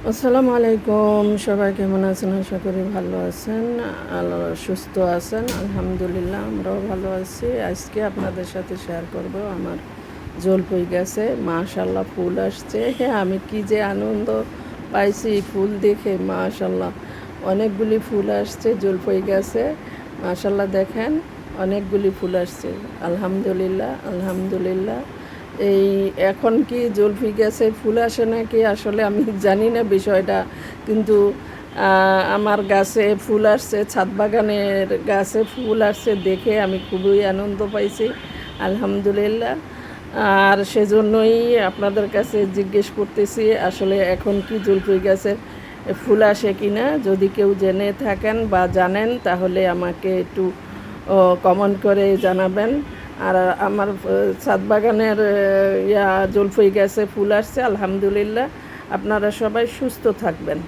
আসসালামু আলাইকুম। সবাই কেমন আছেন? আশা করি ভালো আছেন, সুস্থ আছেন। আলহামদুলিল্লাহ আমরাও ভালো আছি। আজকে আপনাদের সাথে শেয়ার করব আমার জলপাই গাছে মাশাআল্লাহ ফুল আসছে। আমি কি যে আনন্দ পাইছি ফুল দেখে, মাশাআল্লাহ অনেকগুলি ফুল আসছে জলপাই গাছে। মাশাআল্লাহ দেখেন অনেকগুলি ফুল আসছে। আলহামদুলিল্লাহ, আলহামদুলিল্লাহ। এই এখন কি জলফি গাছে ফুল আসে নাকি আসলে আমি জানি না বিষয়টা, কিন্তু আমার গাছে ফুল আসছে, ছাদ বাগানের গাছে ফুল আসছে দেখে আমি খুবই আনন্দ পাইছি। আলহামদুলিল্লাহ। আর সেজন্যই আপনাদের কাছে জিজ্ঞেস করতেছি আসলে এখন কি জলফি গাছে ফুল আসে কি না। যদি কেউ জেনে থাকেন বা জানেন তাহলে আমাকে একটু কমেন্ট করে জানাবেন। আর আমার ছাদ বাগানের জলপাই গাছে ফুল আসছে আলহামদুলিল্লাহ। আপনারা সবাই সুস্থ থাকবেন।